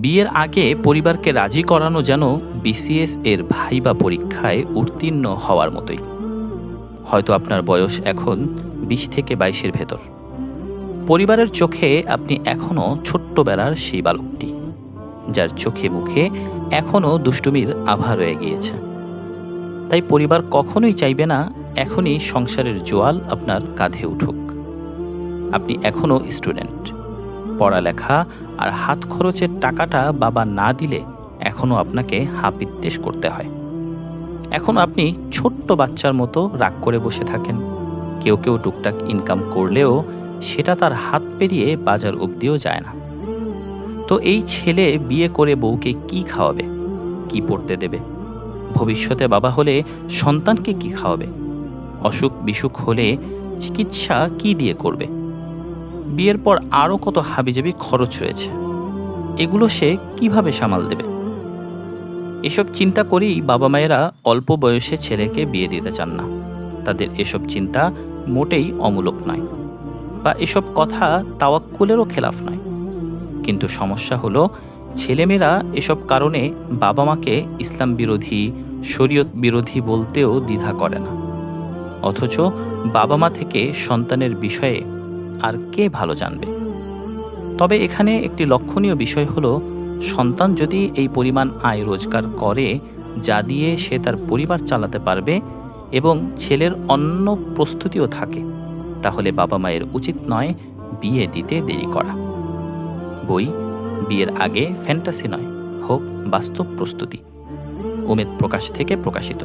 বিয়ের আগে পরিবারকে রাজি করানো যেন বিসিএস এর ভাইবা পরীক্ষায় উত্তীর্ণ হওয়ার মতোই। হয়তো আপনার বয়স এখন ২০ থেকে ২২-এর ভেতর। পরিবারের চোখে আপনি এখনও ছোট্টবেলার সেই বালকটি, যার চোখে মুখে এখনও দুষ্টুমির আভা রয়ে গিয়েছে। তাই পরিবার কখনোই চাইবে না এখনই সংসারের জোয়াল আপনার কাঁধে উঠুক। আপনি এখনও স্টুডেন্ট। পড়ালেখা আর হাত খরচের টাকাটা বাবা না দিলে এখনও আপনাকে হাপিত্যেশ করতে হয়। এখন আপনি ছোট্ট বাচ্চার মতো রাগ করে বসে থাকেন। কেউ কেউ টুকটাক ইনকাম করলেও সেটা তার হাত পেরিয়ে বাজার অবধিও যায় না। তো এই ছেলে বিয়ে করে বউকে কি খাওয়াবে, কি পড়তে দেবে? ভবিষ্যতে বাবা হলে সন্তানকে কি খাওয়াবে? অসুখ বিসুখ হলে চিকিৎসা কি দিয়ে করবে? বিয়ের পর আরও কত হাবিজাবি খরচ রয়েছে, এগুলো সে কিভাবে সামাল দেবে? এসব চিন্তা করেই বাবা মায়েরা অল্প বয়সে ছেলেকে বিয়ে দিতে চান না। তাদের এসব চিন্তা মোটেই অমূলক নয়, বা এসব কথা তাওয়াক্কুলেরও খেলাফ নয়। কিন্তু সমস্যা হলো, ছেলেমেয়েরা এসব কারণে বাবা মাকে ইসলাম বিরোধী, শরীয়ত বিরোধী বলতেও দ্বিধা করে না। অথচ বাবা মা থেকে সন্তানের বিষয়ে আর কে ভালো জানবে? তবে এখানে একটি লক্ষণীয় বিষয় হলো, সন্তান যদি এই পরিমাণ আয় রোজগার করে যা দিয়ে সে তার পরিবার চালাতে পারবে এবং ছেলের অন্য প্রস্তুতিও থাকে, তাহলে বাবা মায়ের উচিত নয় বিয়ে দিতে দেরি করা। বই বিয়ের আগে ফ্যান্টাসি নয়, হোক বাস্তব প্রস্তুতি। উমেদ প্রকাশ থেকে প্রকাশিত।